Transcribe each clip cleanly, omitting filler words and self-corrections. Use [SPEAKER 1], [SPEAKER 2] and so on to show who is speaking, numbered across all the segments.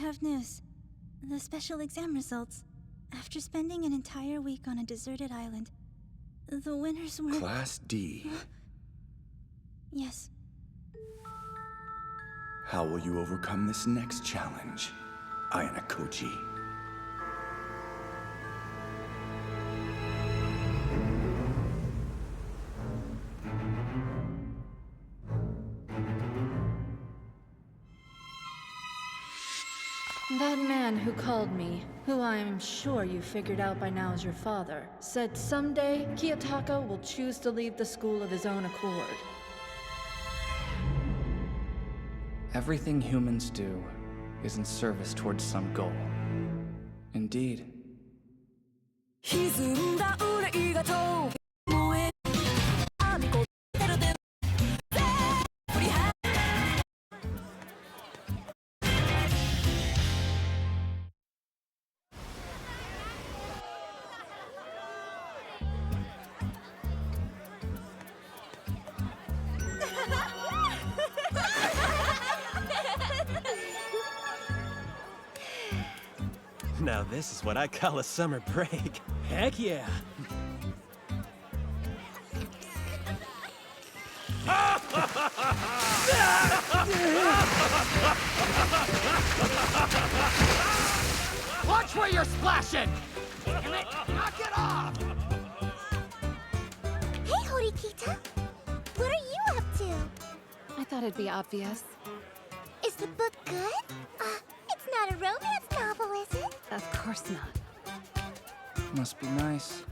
[SPEAKER 1] have news. The special exam results. After spending an entire week on a deserted island, the winners were...
[SPEAKER 2] Class D.
[SPEAKER 1] Yes.
[SPEAKER 2] How will you overcome this next challenge, Ayana Koji?
[SPEAKER 3] That man who called me, who I am sure you figured out by now is your father, said someday Kiyotaka will choose to leave the school of his own accord.
[SPEAKER 4] Everything humans do is in service towards some goal. Indeed.
[SPEAKER 5] Now this is what I call a summer break. Heck yeah!
[SPEAKER 6] Watch where you're splashing! Damn it! Knock it off!
[SPEAKER 7] Hey, Horikita! What are you up to?
[SPEAKER 3] I thought it'd be obvious.
[SPEAKER 7] Is the book good? It's not a romance novel, is it?
[SPEAKER 3] Of course not.
[SPEAKER 4] Must be nice.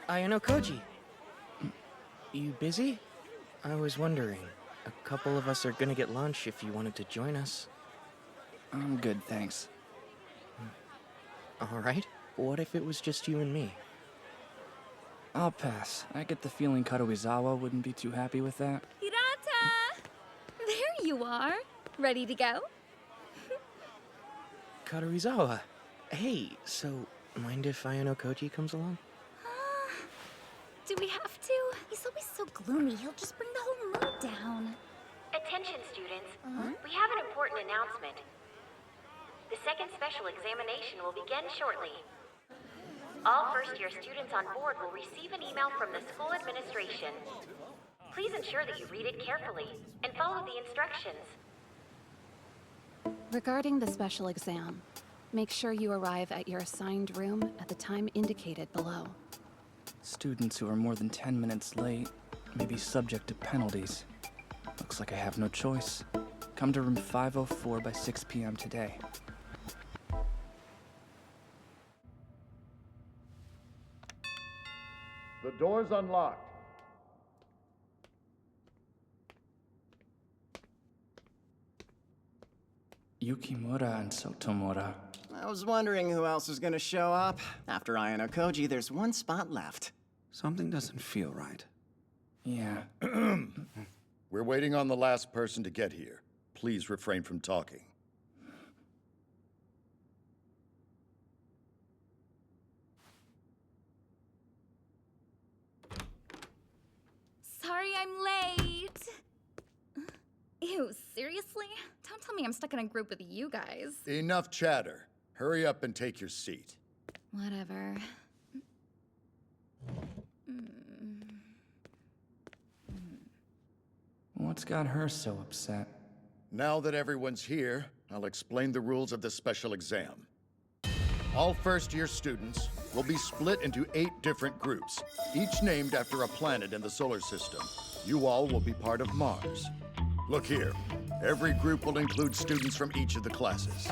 [SPEAKER 8] Ayano Koji. You busy? I was wondering. A couple of us are gonna get lunch if you wanted to join us.
[SPEAKER 4] I'm good, thanks.
[SPEAKER 8] Alright. What if it was just you and me?
[SPEAKER 4] I'll pass. I get the feeling Kadoizawa wouldn't be too happy with that.
[SPEAKER 9] Hirata! There you are. Ready to go?
[SPEAKER 8] Kadoizawa. Hey, so mind if Ayano Koji comes along?
[SPEAKER 9] Do we have to?
[SPEAKER 7] He's always so gloomy, he'll just bring the whole mood down.
[SPEAKER 10] Attention, students. We have an important announcement. The second special examination will begin shortly. All first-year students on board will receive an email from the school administration. Please ensure that you read it carefully and follow the instructions.
[SPEAKER 3] Regarding the special exam, make sure you arrive at your assigned room at the time indicated below.
[SPEAKER 4] Students who are more than 10 minutes late may be subject to penalties. Looks like I have no choice. Come to room 504 by 6 p.m. today.
[SPEAKER 11] The door's unlocked.
[SPEAKER 4] Yukimura and Sotomura.
[SPEAKER 6] I was wondering who else was gonna show up. After Ayano Koji, there's one spot left.
[SPEAKER 2] Something doesn't feel right.
[SPEAKER 4] Yeah.
[SPEAKER 11] We're waiting on the last person to get here. Please refrain from talking.
[SPEAKER 9] Sorry I'm late. Ew, seriously? Don't tell me I'm stuck in a group with you guys.
[SPEAKER 11] Enough chatter. Hurry up and take your seat.
[SPEAKER 9] Whatever.
[SPEAKER 4] What's got her so upset?
[SPEAKER 11] Now that everyone's here, I'll explain the rules of the special exam. All first-year students will be split into 8 different groups, each named after a planet in the solar system. You all will be part of Mars. Look here. Every group will include students from each of the classes.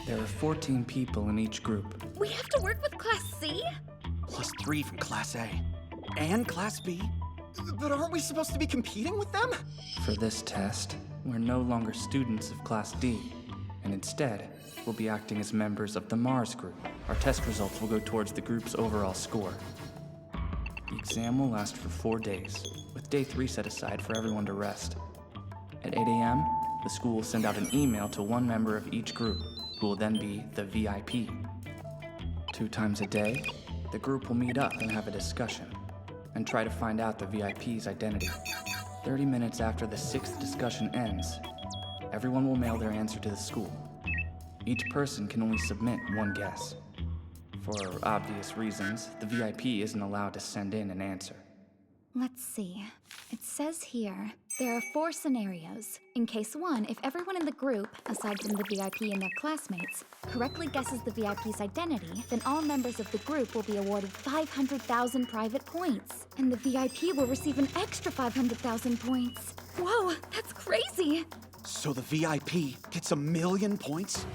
[SPEAKER 4] There are 14 people in each group.
[SPEAKER 9] We have to work with Class C?
[SPEAKER 6] Plus 3 from Class A. And Class B. But aren't we supposed to be competing with them?
[SPEAKER 4] For this test, we're no longer students of Class D, and instead, we'll be acting as members of the Mars group. Our test results will go towards the group's overall score. The exam will last for 4 days, with day 3 set aside for everyone to rest. At 8 a.m., the school will send out an email to one member of each group, who will then be the VIP. 2 times a day, the group will meet up and have a discussion, and try to find out the VIP's identity. 30 minutes after the 6th discussion ends, everyone will mail their answer to the school. Each person can only submit one guess. For obvious reasons, the VIP isn't allowed to send in an answer.
[SPEAKER 9] Let's see. It says here, there are 4 scenarios. In case 1, if everyone in the group, aside from the VIP and their classmates, correctly guesses the VIP's identity, then all members of the group will be awarded 500,000 private points. And the VIP will receive an extra 500,000 points. Whoa, that's crazy!
[SPEAKER 6] So the VIP gets 1,000,000 points?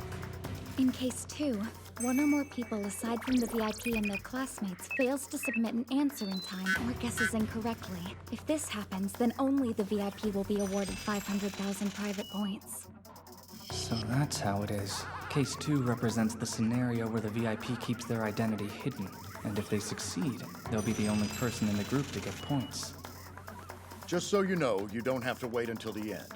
[SPEAKER 9] In case 2, 1 or more people aside from the VIP and their classmates fails to submit an answer in time or guesses incorrectly. If this happens, then only the VIP will be awarded 500,000 private points.
[SPEAKER 4] So that's how it is. Case 2 represents the scenario where the VIP keeps their identity hidden, and if they succeed, they'll be the only person in the group to get points.
[SPEAKER 11] Just so you know, you don't have to wait until the end.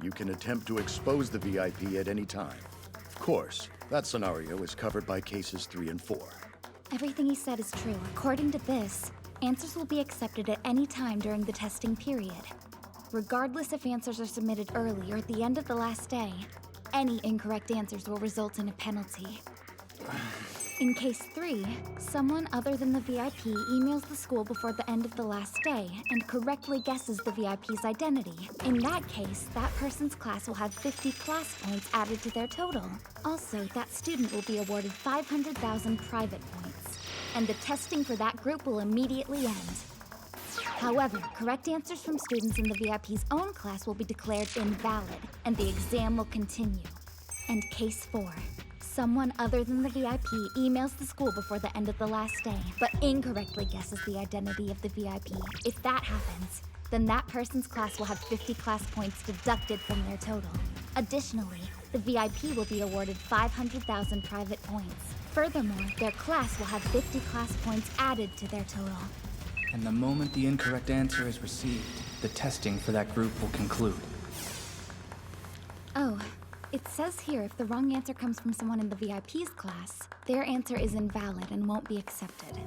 [SPEAKER 11] You can attempt to expose the VIP at any time. Of course, that scenario is covered by cases 3 and 4.
[SPEAKER 9] Everything he said is true. According to this, answers will be accepted at any time during the testing period. Regardless if answers are submitted early or at the end of the last day, any incorrect answers will result in a penalty. In case 3, someone other than the VIP emails the school before the end of the last day and correctly guesses the VIP's identity. In that case, that person's class will have 50 class points added to their total. Also, that student will be awarded 500,000 private points, and the testing for that group will immediately end. However, correct answers from students in the VIP's own class will be declared invalid, and the exam will continue. And case 4. Someone other than the VIP emails the school before the end of the last day, but incorrectly guesses the identity of the VIP. If that happens, then that person's class will have 50 class points deducted from their total. Additionally, the VIP will be awarded 500,000 private points. Furthermore, their class will have 50 class points added to their total.
[SPEAKER 4] And the moment the incorrect answer is received, the testing for that group will conclude.
[SPEAKER 9] Oh. It says here if the wrong answer comes from someone in the VIP's class, their answer is invalid and won't be accepted.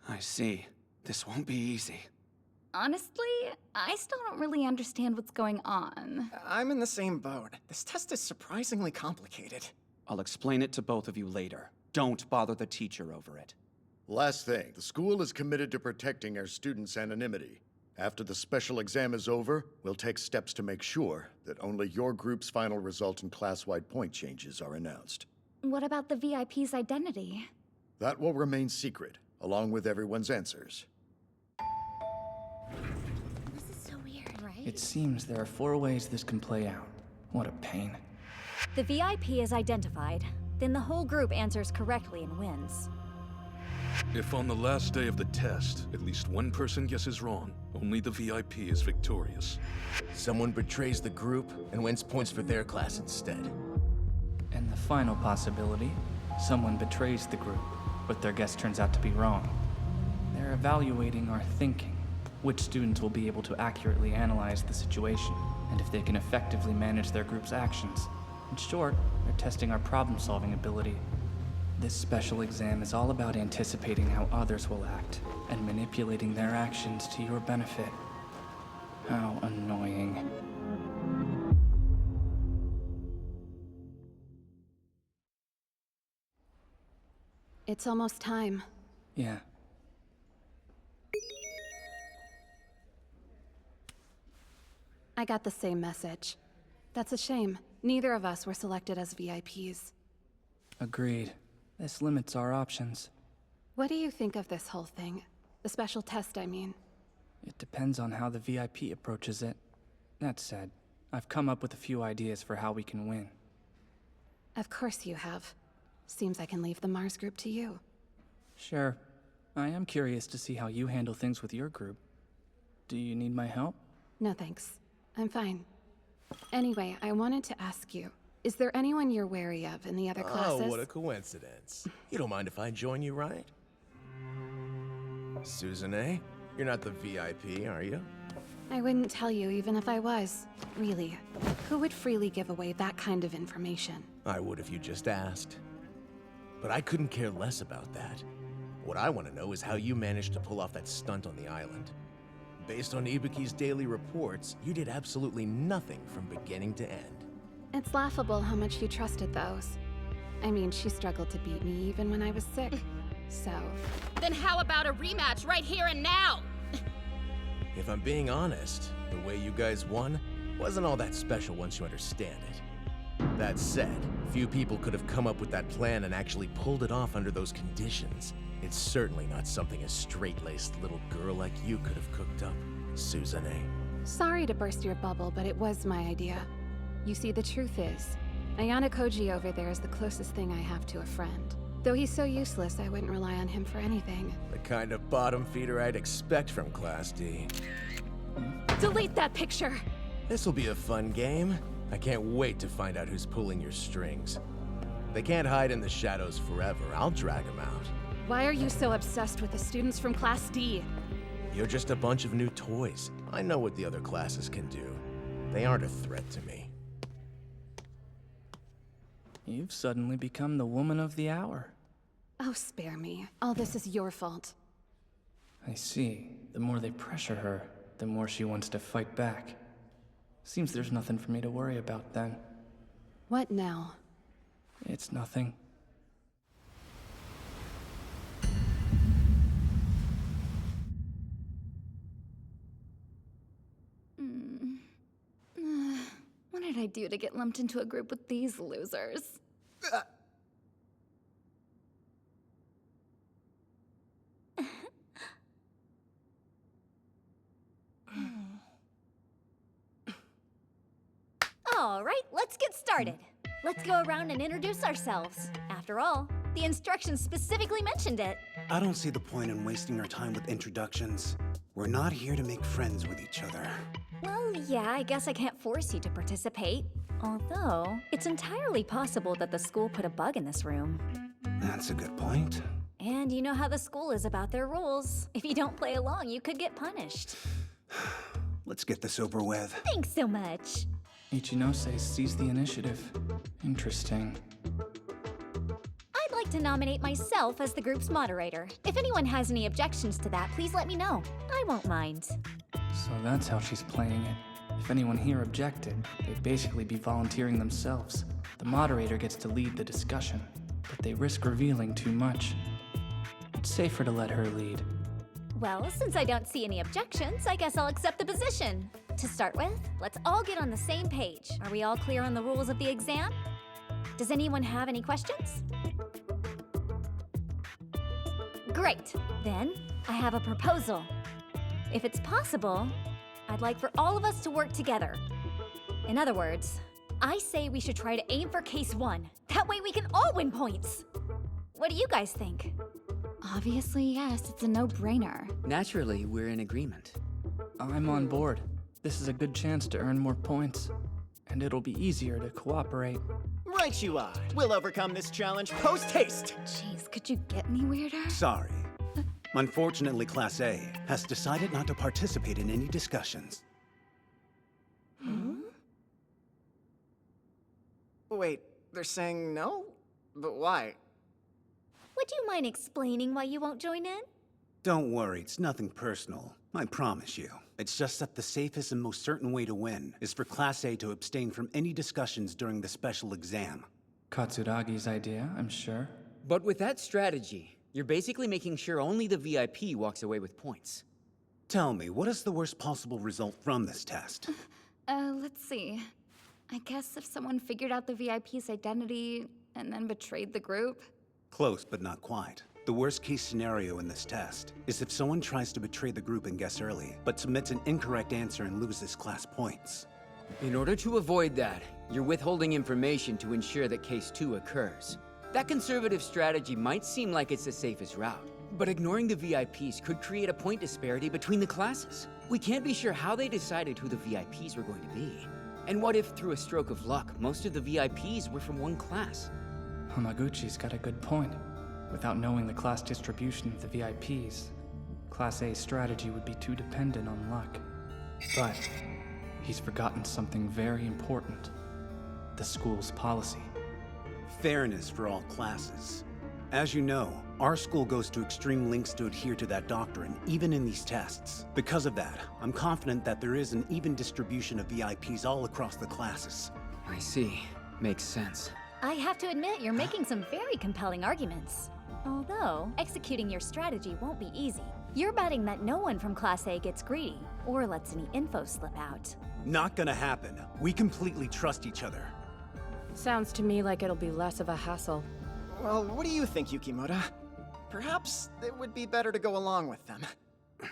[SPEAKER 6] I see. This won't be easy.
[SPEAKER 9] Honestly, I still don't really understand what's going on.
[SPEAKER 8] I'm in the same boat. This test is surprisingly complicated.
[SPEAKER 6] I'll explain it to both of you later. Don't bother the teacher over it.
[SPEAKER 11] Last thing, the school is committed to protecting our students' anonymity. After the special exam is over, we'll take steps to make sure that only your group's final result and class-wide point changes are announced.
[SPEAKER 9] What about the VIP's identity?
[SPEAKER 11] That will remain secret, along with everyone's answers.
[SPEAKER 7] This is so weird, right?
[SPEAKER 4] It seems there are 4 ways this can play out. What a pain.
[SPEAKER 12] The VIP is identified, then the whole group answers correctly and wins.
[SPEAKER 13] If on the last day of the test, at least one person guesses wrong, only the VIP is victorious.
[SPEAKER 14] Someone betrays the group and wins points for their class instead.
[SPEAKER 4] And the final possibility, someone betrays the group, but their guess turns out to be wrong. They're evaluating our thinking, which students will be able to accurately analyze the situation, and if they can effectively manage their group's actions. In short, they're testing our problem-solving ability. This special exam is all about anticipating how others will act and manipulating their actions to your benefit. How annoying.
[SPEAKER 15] It's almost time.
[SPEAKER 4] Yeah.
[SPEAKER 15] I got the same message. That's a shame. Neither of us were selected as VIPs.
[SPEAKER 4] Agreed. This limits our options.
[SPEAKER 15] What do you think of this whole thing? The special test, I mean.
[SPEAKER 4] It depends on how the VIP approaches it. That said, I've come up with a few ideas for how we can win.
[SPEAKER 15] Of course you have. Seems I can leave the Mars group to you.
[SPEAKER 4] Sure. I am curious to see how you handle things with your group. Do you need my help?
[SPEAKER 15] No thanks. I'm fine. Anyway, I wanted to ask you, is there anyone you're wary of in the other classes?
[SPEAKER 14] Oh, what a coincidence. You don't mind if I join you, right? Susanne, you're not the VIP, are you?
[SPEAKER 15] I wouldn't tell you even if I was. Really. Who would freely give away that kind of information?
[SPEAKER 14] I would if you just asked. But I couldn't care less about that. What I want to know is how you managed to pull off that stunt on the island. Based on Ibuki's daily reports, you did absolutely nothing from beginning to end.
[SPEAKER 15] It's laughable how much you trusted those. I mean, she struggled to beat me even when I was sick. So...
[SPEAKER 16] Then how about a rematch right here and now?
[SPEAKER 14] If I'm being honest, the way you guys won wasn't all that special once you understand it. That said, few people could have come up with that plan and actually pulled it off under those conditions. It's certainly not something a straight-laced little girl like you could have cooked up, Suzanne.
[SPEAKER 15] Sorry to burst your bubble, but it was my idea. You see, the truth is, Ayano Koji over there is the closest thing I have to a friend. Though he's so useless, I wouldn't rely on him for anything.
[SPEAKER 14] The kind of bottom feeder I'd expect from Class D.
[SPEAKER 15] Delete that picture!
[SPEAKER 14] This'll be a fun game. I can't wait to find out who's pulling your strings. They can't hide in the shadows forever. I'll drag them out.
[SPEAKER 15] Why are you so obsessed with the students from Class D?
[SPEAKER 14] You're just a bunch of new toys. I know what the other classes can do. They aren't a threat to me.
[SPEAKER 4] You've suddenly become the woman of the hour.
[SPEAKER 15] Oh, spare me. All this is your fault.
[SPEAKER 4] I see. The more they pressure her, the more she wants to fight back. Seems there's nothing for me to worry about then.
[SPEAKER 15] What now?
[SPEAKER 4] It's nothing.
[SPEAKER 9] What did I do to get lumped into a group with these losers?
[SPEAKER 12] All right, let's get started. Let's go around and introduce ourselves. After all, the instructions specifically mentioned it.
[SPEAKER 17] I don't see the point in wasting our time with introductions. We're not here to make friends with each other.
[SPEAKER 12] Well, yeah, I guess I can't force you to participate. Although, it's entirely possible that the school put a bug in this room.
[SPEAKER 17] That's a good point.
[SPEAKER 12] And you know how the school is about their rules. If you don't play along, you could get punished.
[SPEAKER 17] Let's get this over with.
[SPEAKER 12] Thanks so much.
[SPEAKER 4] Ichinose sees the initiative. Interesting.
[SPEAKER 12] I'd like to nominate myself as the group's moderator. If anyone has any objections to that, please let me know. I won't mind.
[SPEAKER 4] So that's how she's playing it. If anyone here objected, they'd basically be volunteering themselves. The moderator gets to lead the discussion, but they risk revealing too much. It's safer to let her lead.
[SPEAKER 12] Well, since I don't see any objections, I guess I'll accept the position. To start with, let's all get on the same page. Are we all clear on the rules of the exam? Does anyone have any questions? Great. Then, I have a proposal. If it's possible, I'd like for all of us to work together. In other words, I say we should try to aim for case 1. That way we can all win points. What do you guys think?
[SPEAKER 9] Obviously, yes. It's a no-brainer.
[SPEAKER 18] Naturally, we're in agreement.
[SPEAKER 4] I'm on board. This is a good chance to earn more points. And it'll be easier to cooperate.
[SPEAKER 6] Right you are. We'll overcome this challenge post-haste.
[SPEAKER 9] Jeez, could you get any weirder?
[SPEAKER 17] Sorry. Unfortunately, Class A has decided not to participate in any discussions.
[SPEAKER 6] Wait, they're saying no? But why?
[SPEAKER 12] Would you mind explaining why you won't join in?
[SPEAKER 17] Don't worry, it's nothing personal. I promise you. It's just that the safest and most certain way to win is for Class A to abstain from any discussions during the special exam.
[SPEAKER 4] Katsuragi's idea, I'm sure.
[SPEAKER 18] But with that strategy, you're basically making sure only the VIP walks away with points.
[SPEAKER 17] Tell me, what is the worst possible result from this test?
[SPEAKER 9] Let's see. I guess if someone figured out the VIP's identity and then betrayed the group.
[SPEAKER 17] Close, but not quite. The worst case scenario in this test is if someone tries to betray the group and guess early, but submits an incorrect answer and loses class points.
[SPEAKER 18] In order to avoid that, you're withholding information to ensure that case 2 occurs. That conservative strategy might seem like it's the safest route, but ignoring the VIPs could create a point disparity between the classes. We can't be sure how they decided who the VIPs were going to be. And what if, through a stroke of luck, most of the VIPs were from one class?
[SPEAKER 4] Hamaguchi's got a good point. Without knowing the class distribution of the VIPs, Class A's strategy would be too dependent on luck. But he's forgotten something very important. The school's policy.
[SPEAKER 17] Fairness for all classes. As you know, our school goes to extreme lengths to adhere to that doctrine, even in these tests. Because of that, I'm confident that there is an even distribution of VIPs all across the classes.
[SPEAKER 18] I see. Makes sense.
[SPEAKER 12] I have to admit, you're making some very compelling arguments. Although, executing your strategy won't be easy. You're betting that no one from Class A gets greedy, or lets any info slip out.
[SPEAKER 17] Not gonna happen. We completely trust each other.
[SPEAKER 3] Sounds to me like it'll be less of a hassle.
[SPEAKER 6] Well, what do you think, Yukimoto? Perhaps it would be better to go along with them.
[SPEAKER 12] Doing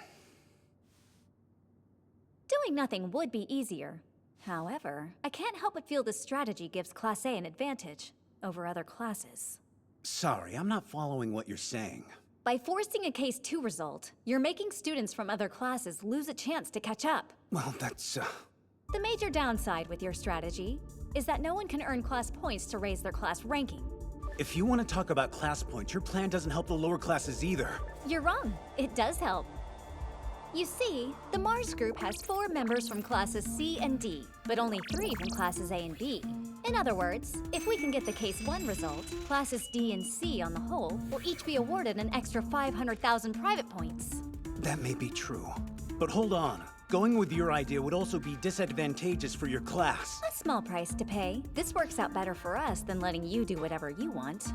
[SPEAKER 12] nothing would be easier. However, I can't help but feel this strategy gives Class A an advantage over other classes.
[SPEAKER 17] Sorry, I'm not following what you're saying.
[SPEAKER 12] By forcing a Case 2 result, you're making students from other classes lose a chance to catch up.
[SPEAKER 17] Well, that's,
[SPEAKER 12] The major downside with your strategy is that no one can earn class points to raise their class ranking.
[SPEAKER 17] If you want to talk about class points, your plan doesn't help the lower classes either.
[SPEAKER 12] You're wrong. It does help. You see, the Mars group has 4 members from classes C and D, but only 3 from classes A and B. In other words, if we can get the Case 1 result, classes D and C on the whole will each be awarded an extra 500,000 private points.
[SPEAKER 17] That may be true. But hold on. Going with your idea would also be disadvantageous for your class.
[SPEAKER 12] A small price to pay. This works out better for us than letting you do whatever you want.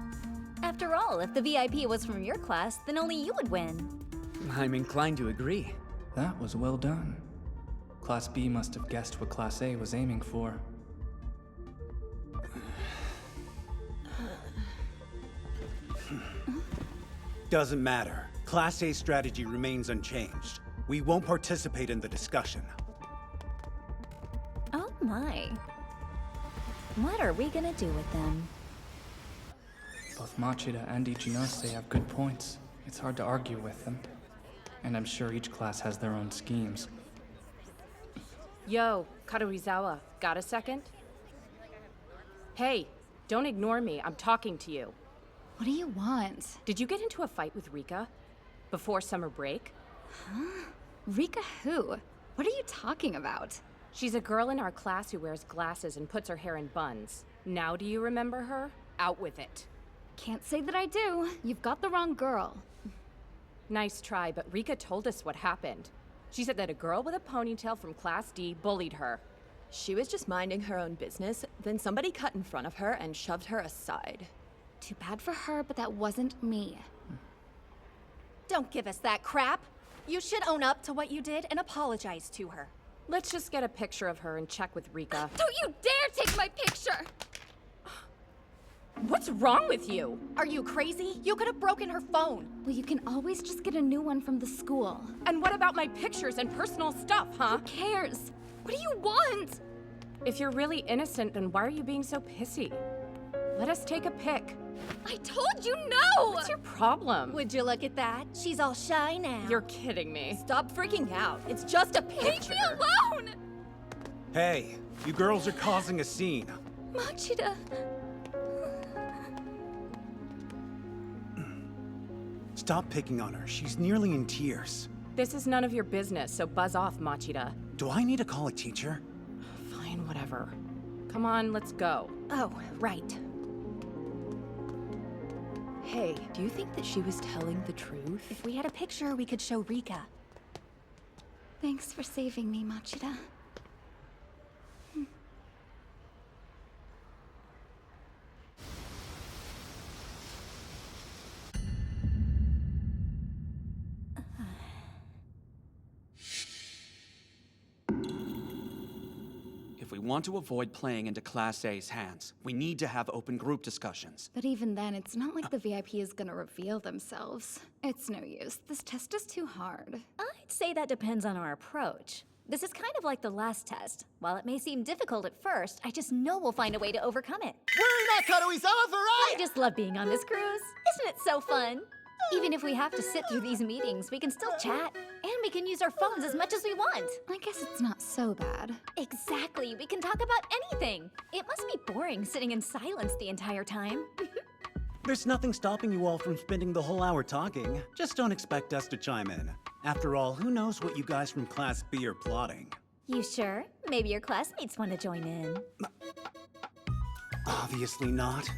[SPEAKER 12] After all, if the VIP was from your class, then only you would win.
[SPEAKER 18] I'm inclined to agree.
[SPEAKER 4] That was well done. Class B must have guessed what Class A was aiming for.
[SPEAKER 17] Doesn't matter. Class A's strategy remains unchanged. We won't participate in the discussion.
[SPEAKER 12] Oh my. What are we gonna do with them?
[SPEAKER 4] Both Machida and Ichinose have good points. It's hard to argue with them. And I'm sure each class has their own schemes.
[SPEAKER 3] Yo, Karuizawa, got a second? Hey, don't ignore me. I'm talking to you.
[SPEAKER 9] What do you want?
[SPEAKER 3] Did you get into a fight with Rika? Before summer break?
[SPEAKER 9] Huh? Rika who? What are you talking about?
[SPEAKER 3] She's a girl in our class who wears glasses and puts her hair in buns. Now do you remember her? Out with it.
[SPEAKER 9] Can't say that I do. You've got the wrong girl.
[SPEAKER 3] Nice try, but Rika told us what happened. She said that a girl with a ponytail from Class D bullied her.
[SPEAKER 19] She was just minding her own business, then somebody cut in front of her and shoved her aside.
[SPEAKER 9] Too bad for her, but that wasn't me.
[SPEAKER 20] Don't give us that crap. You should own up to what you did and apologize to her.
[SPEAKER 3] Let's just get a picture of her and check with Rika.
[SPEAKER 20] Don't you dare take my picture!
[SPEAKER 3] What's wrong with you?
[SPEAKER 20] Are you crazy? You could have broken her phone.
[SPEAKER 9] Well, you can always just get a new one from the school.
[SPEAKER 3] And what about my pictures and personal stuff, huh?
[SPEAKER 9] Who cares? What do you want?
[SPEAKER 3] If you're really innocent, then why are you being so pissy? Let us take a pic.
[SPEAKER 20] I told you no!
[SPEAKER 3] What's your problem?
[SPEAKER 20] Would you look at that? She's all shy now.
[SPEAKER 3] You're kidding me.
[SPEAKER 19] Stop freaking out. It's just a picture.
[SPEAKER 20] Leave me alone!
[SPEAKER 17] Hey, you girls are causing a scene.
[SPEAKER 9] Machida.
[SPEAKER 17] Stop picking on her. She's nearly in tears.
[SPEAKER 3] This is none of your business, so buzz off, Machida.
[SPEAKER 17] Do I need to call a teacher?
[SPEAKER 3] Fine, whatever. Come on, let's go.
[SPEAKER 20] Oh, right.
[SPEAKER 19] Hey, do you think that she was telling the truth?
[SPEAKER 20] If we had a picture, we could show Rika.
[SPEAKER 9] Thanks for saving me, Machida.
[SPEAKER 6] If we want to avoid playing into Class A's hands, we need to have open group discussions.
[SPEAKER 9] But even then, it's not like the VIP is gonna reveal themselves. It's no use. This test is too hard.
[SPEAKER 12] I'd say that depends on our approach. This is kind of like the last test. While it may seem difficult at first, I just know we'll find a way to overcome it.
[SPEAKER 6] We're not Karuizawa for
[SPEAKER 12] I just love being on this cruise. Isn't it so fun? Even if we have to sit through these meetings, we can still chat. And we can use our phones as much as we want.
[SPEAKER 9] I guess it's not so bad.
[SPEAKER 12] Exactly. We can talk about anything. It must be boring sitting in silence the entire time.
[SPEAKER 17] There's nothing stopping you all from spending the whole hour talking. Just don't expect us to chime in. After all, who knows what you guys from Class B are plotting?
[SPEAKER 12] You sure? Maybe your classmates want to join in.
[SPEAKER 17] Obviously not.